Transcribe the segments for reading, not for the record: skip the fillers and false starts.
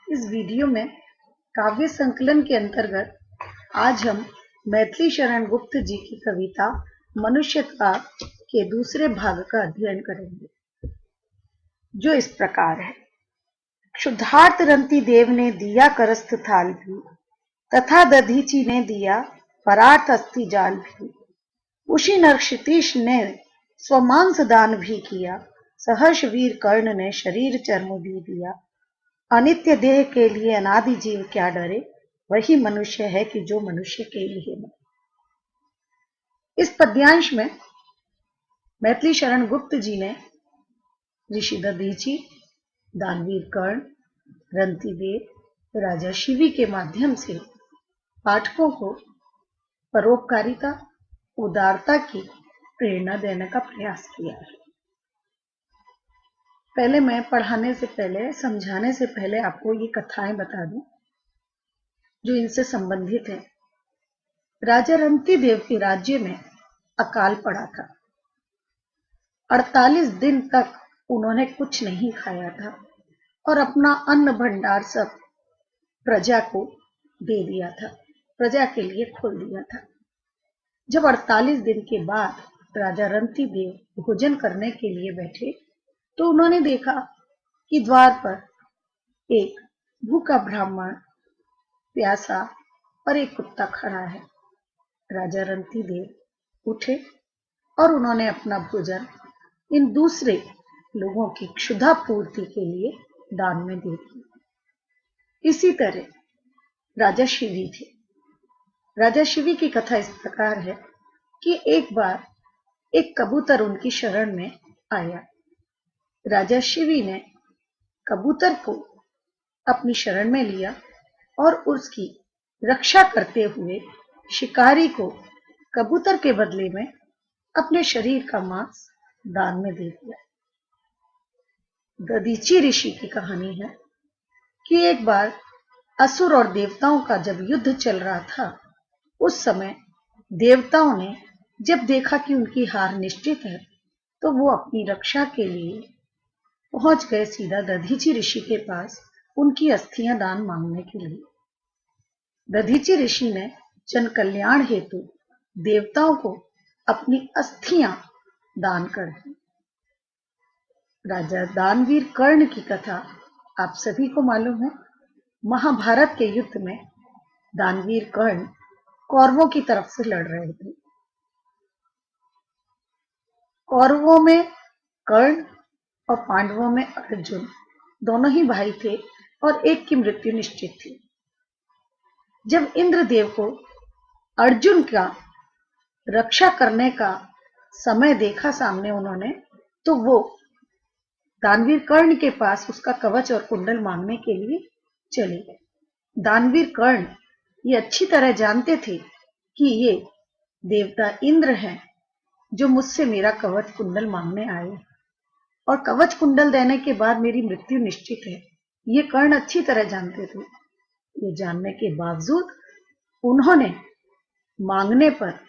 इस वीडियो में काव्य संकलन के अंतर्गत आज हम मैथिली शरण गुप्त जी की कविता मनुष्यता के दूसरे भाग का अध्ययन करेंगे, जो इस प्रकार है। क्षुधार्त रंती देव ने दिया करस्थ थाल भी, तथा दधीचि ने दिया परार्थ अस्थि जाल भी। उसी नरक्षितीश ने स्वमांस दान भी किया, सहर्ष वीर कर्ण ने शरीर चर्म भी दिया। अनित्य देह के लिए अनादि जीव क्या डरे, वही मनुष्य है कि जो मनुष्य के लिए मरे। इस पद्यांश में मैथिली शरण गुप्त जी ने ऋषि दधीचि, दानवीर कर्ण, रंतिदेव, राजा शिवी के माध्यम से पाठकों को परोपकारिता, उदारता की प्रेरणा देने का प्रयास किया है। पहले मैं पढ़ाने से पहले, समझाने से पहले आपको ये कथाएं बता दूं जो इनसे संबंधित है। राजा रंतिदेव के राज्य में अकाल पड़ा था। 48 दिन तक उन्होंने कुछ नहीं खाया था और अपना अन्न भंडार सब प्रजा को दे दिया था, प्रजा के लिए खोल दिया था। जब 48 दिन के बाद राजा रंतिदेव भोजन करने के लिए बैठे तो उन्होंने देखा कि द्वार पर एक भूखा ब्राह्मण, प्यासा और एक कुत्ता खड़ा है। राजा रंतिदेव उठे और उन्होंने अपना भोजन इन दूसरे लोगों की क्षुधा पूर्ति के लिए दान में दे दिया। इसी तरह राजा शिवी थे। राजा शिवी की कथा इस प्रकार है कि एक बार एक कबूतर उनकी शरण में आया। राजा शिवी ने कबूतर को अपनी शरण में लिया और उसकी रक्षा करते हुए शिकारी को कबूतर के बदले में अपने शरीर का मांस दान में दे दिया। दधीचि ऋषि की कहानी है कि एक बार असुर और देवताओं का जब युद्ध चल रहा था, उस समय देवताओं ने जब देखा कि उनकी हार निश्चित है तो वो अपनी रक्षा के लिए पहुंच गए सीधा दधीचि ऋषि के पास उनकी अस्थियां दान मांगने के लिए। दधीचि ऋषि ने जन कल्याण हेतु देवताओं को अपनी अस्थियां दान कर दी। राजा दानवीर कर्ण की कथा आप सभी को मालूम है। महाभारत के युद्ध में दानवीर कर्ण कौरवों की तरफ से लड़ रहे थे। कौरवों में कर्ण और पांडवों में अर्जुन दोनों ही भाई थे और एक की मृत्यु निश्चित थी। जब इंद्रदेव को अर्जुन का रक्षा करने का समय देखा सामने उन्होंने, तो वो दानवीर कर्ण के पास उसका कवच और कुंडल मांगने के लिए चले गए। दानवीर कर्ण ये अच्छी तरह जानते थे कि ये देवता इंद्र हैं जो मुझसे मेरा कवच कुंडल मांगने आए और कवच कुंडल देने के बाद मेरी मृत्यु निश्चित है। ये कर्ण अच्छी तरह जानते थे। ये जानने के बावजूद उन्होंने मांगने पर,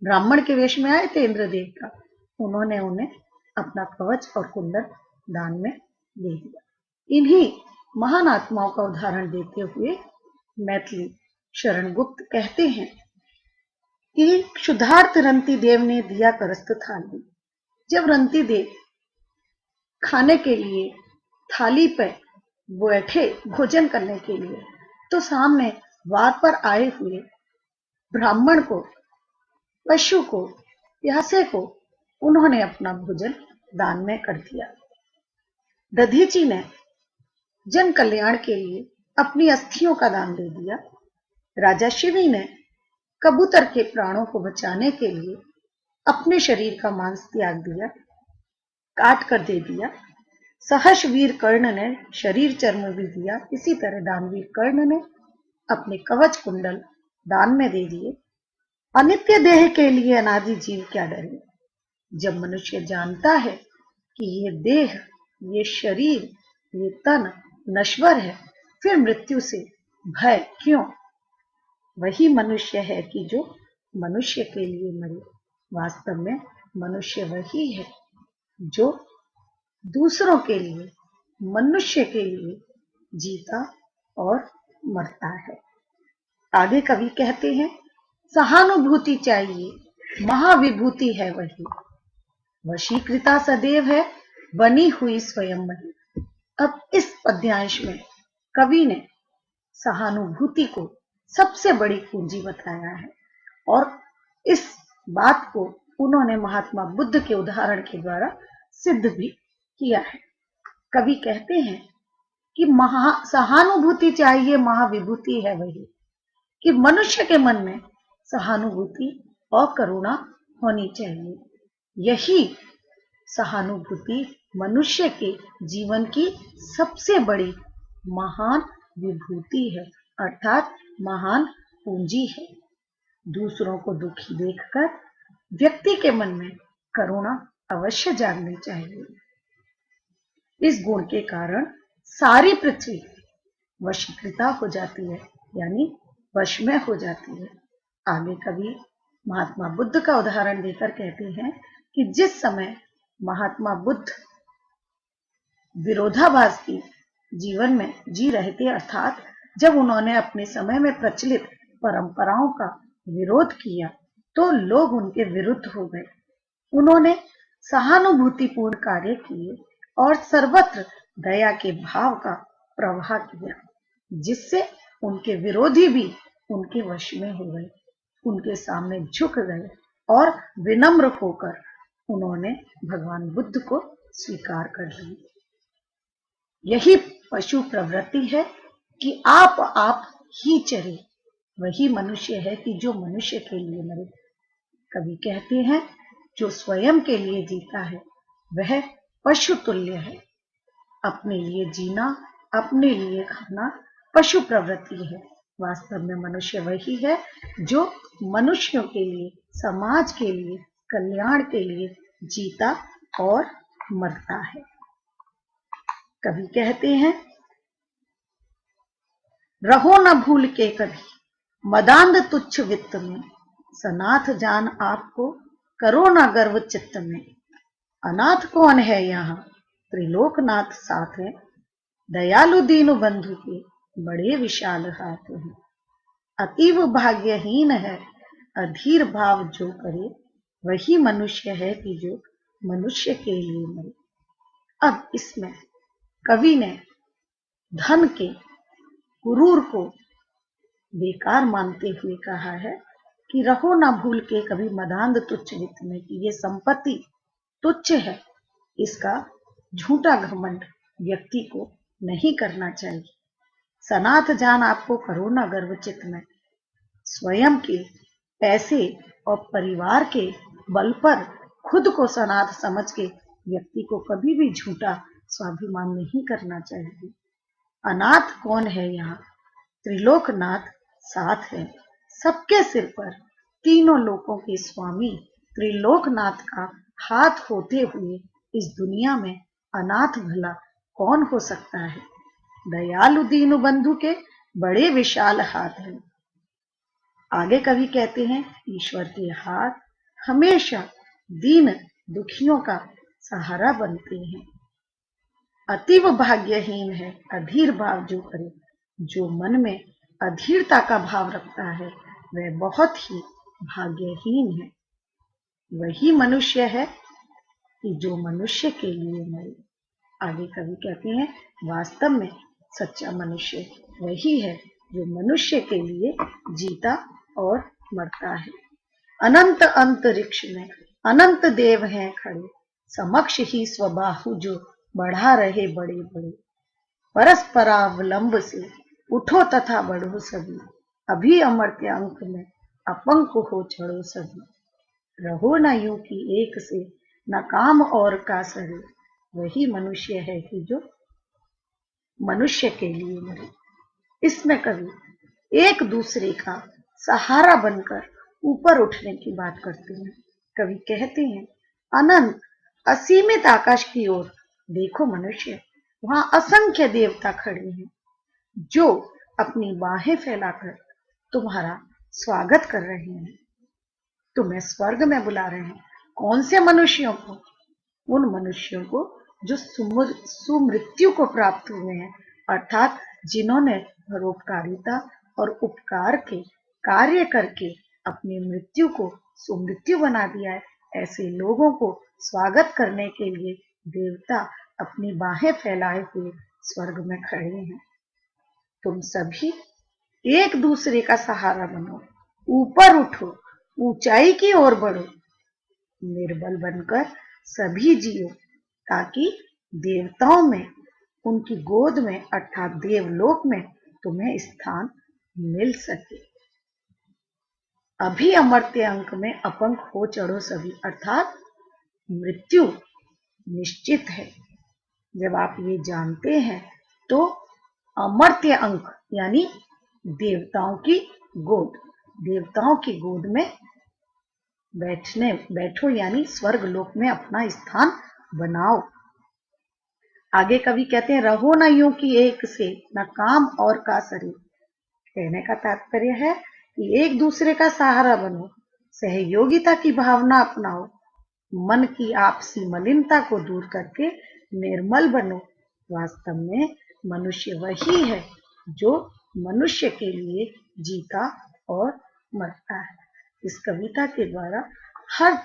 ब्राह्मण के वेश में आए थे इंद्रदेव का, उन्होंने उन्हें अपना कवच और कुंडल दान में दे दिया। इन्हीं महान आत्माओं का उदाहरण देते हुए मैथिली शरण गुप्त कहते हैं कि क्षुधार्त रंतिदेव ने दिया करस्थ थाली। जब रंतिदेव खाने के लिए थाली पर बैठे भोजन करने के लिए, तो सामने द्वार पर आए हुए ब्राह्मण को, पशु को, प्यासे को उन्होंने अपना भोजन दान में कर दिया। दधीचि ने जन कल्याण के लिए अपनी अस्थियों का दान दे दिया। राजा शिवी ने कबूतर के प्राणों को बचाने के लिए अपने शरीर का मांस त्याग दिया, काट कर दे दिया। सहर्ष वीर कर्ण ने शरीर चर्म भी दिया। इसी तरह दानवीर कर्ण ने अपने कवच कुंडल दान में दे दिए। अनित्य देह के लिए अनादि जीव क्या डरे। जब मनुष्य जानता है कि ये देह, ये शरीर, ये तन नश्वर है, फिर मृत्यु से भय क्यों। वही मनुष्य है कि जो मनुष्य के लिए मरे। वास्तव में मनुष्य वही है जो दूसरों के लिए, मनुष्य के लिए जीता और मरता है। आगे कवि कहते हैं, सहानुभूति चाहिए महाविभूति है वही, वशीकृता सदैव है बनी हुई स्वयं वही। अब इस पद्यांश में कवि ने सहानुभूति को सबसे बड़ी पूंजी बताया है और इस बात को उन्होंने महात्मा बुद्ध के उदाहरण के द्वारा सिद्ध भी किया है। कवि कहते हैं कि सहानुभूति चाहिए महाविभूति है वही, कि मनुष्य के मन में सहानुभूति और करुणा होनी चाहिए। यही सहानुभूति मनुष्य के जीवन की सबसे बड़ी महान विभूति है, अर्थात महान पूंजी है। दूसरों को दुखी देखकर व्यक्ति के मन में करुणा अवश्य जागनी चाहिए। इस गुण के कारण सारी पृथ्वी वशीकृता हो जाती है, यानी वश में हो जाती है। आगे कवि महात्मा बुद्ध का उदाहरण देकर कहते हैं कि जिस समय महात्मा बुद्ध विरोधाभास की जीवन में जी रहे थे, अर्थात जब उन्होंने अपने समय में प्रचलित परंपराओं का विरोध किया तो लोग उनके विरुद्ध हो गए। उन्होंने सहानुभूतिपूर्ण कार्य किए और सर्वत्र दया के भाव का प्रवाह किया, जिससे उनके विरोधी भी उनके वश में हो गए, उनके सामने झुक गए और विनम्र होकर उन्होंने भगवान बुद्ध को स्वीकार कर लिया। यही पशु प्रवृत्ति है कि आप ही चरे, वही मनुष्य है कि जो मनुष्य के लिए मरे। कवि कहते हैं, जो स्वयं के लिए जीता है वह पशु तुल्य है। अपने लिए जीना, अपने लिए खाना पशु प्रवृत्ति है। वास्तव में मनुष्य वही है जो मनुष्यों के लिए, समाज के लिए, कल्याण के लिए जीता और मरता है। कवि कहते हैं, रहो न भूल के कभी मदांध तुच्छ वित्त में, सनाथ जान आपको करो न गर्व चित्त में। अनाथ कौन है यहाँ त्रिलोकनाथ साथ है, दयालु दीनु बंधु के बड़े विशाल हाथ हैं। अतीव भाग्यहीन है अधीर भाव जो करे, वही मनुष्य है कि जो मनुष्य के लिए मरे। अब इसमें कवि ने धन के गुरूर को बेकार मानते हुए कहा है कि रहो ना भूल के कभी मदांध तुच्छ वित्त में, कि ये संपत्ति तुच्छ है, इसका झूठा घमंड व्यक्ति को नहीं करना चाहिए। सनाथ जान आपको करो ना गर्व चित्त में, स्वयं के पैसे और परिवार के बल पर खुद को सनाथ समझ के व्यक्ति को कभी भी झूठा स्वाभिमान नहीं करना चाहिए। अनाथ कौन है यहाँ त्रिलोकनाथ साथ है, सबके सिर पर तीनों लोकों के स्वामी त्रिलोकनाथ का हाथ होते हुए इस दुनिया में अनाथ भला कौन हो सकता है। दयालु दीनु बंधु के बड़े विशाल हाथ हैं। आगे कवि कहते हैं, ईश्वर के हाथ हमेशा दीन दुखियों का सहारा बनते हैं। अतीव भाग्यहीन है अधीर भाव जो करे, जो मन में अधीरता का भाव रखता है वह बहुत ही भाग्यहीन है। वही मनुष्य है कि जो मनुष्य के लिए मरे। आगे कवि कहते हैं, वास्तव में सच्चा मनुष्य वही है जो मनुष्य के लिए जीता और मरता है। अनंत अंतरिक्ष में अनंत देव हैं खड़े, समक्ष ही स्वबाहु जो बढ़ा रहे बड़े बड़े। परस्परावलंब से उठो तथा बढ़ो सभी, अभी अमर्त्य अंक में अपंक हो चढ़ो सभी। रहो न यूं कि एक से न काम और का सरे, वही मनुष्य है कि जो मनुष्य के लिए मरे। इसमें कवि एक दूसरे का सहारा बनकर ऊपर उठने की बात करते हैं। कवि कहते हैं, अनंत असीमित आकाश की ओर देखो मनुष्य, वहां असंख्य देवता खड़े हैं जो अपनी बाहें फैलाकर तुम्हारा स्वागत कर रहे हैं, तुम्हें स्वर्ग में बुला रहे हैं। कौन से मनुष्यों को? उन मनुष्यों को जो सुमृत्यु को प्राप्त हुए हैं, अर्थात जिन्होंने परोपकारिता और उपकार के कार्य करके अपनी मृत्यु को सुमृत्यु बना दिया है, ऐसे लोगों को स्वागत करने के लिए देवता अपनी बाहें फैलाए हुए स्वर्ग में खड़े हैं। तुम सभी एक दूसरे का सहारा बनो, ऊपर उठो, ऊंचाई की ओर बढ़ो, निर्बल बनकर सभी जियो, ताकि देवताओं में, उनकी गोद में अर्थात देवलोक में तुम्हें स्थान मिल सके। अभी अमर्त्य अंक में अपंग हो चढ़ो सभी, अर्थात मृत्यु निश्चित है। जब आप ये जानते हैं तो अमर्त्य अंक यानी देवताओं की गोद, देवताओं की गोद में बैठो यानी स्वर्ग लोक में अपना स्थान बनाओ। आगे कवि कहते हैं, रहो न यूं कि एक से न काम और का शरीर। कहने का तात्पर्य है कि एक दूसरे का सहारा बनो, सहयोगिता की भावना अपनाओ, मन की आपसी मलिनता को दूर करके निर्मल बनो। वास्तव में मनुष्य वही है जो मनुष्य के लिए जीता और मरता है। इस कविता के द्वारा हर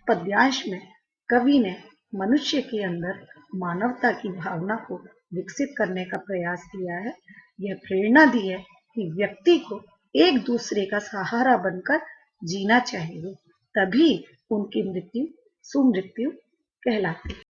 पद्यांश में कवि ने मनुष्य के अंदर मानवता की भावना को विकसित करने का प्रयास किया है। यह प्रेरणा दी है कि व्यक्ति को एक दूसरे का सहारा बनकर जीना चाहिए, तभी उनकी मृत्यु सुमृत्यु कहलाती है।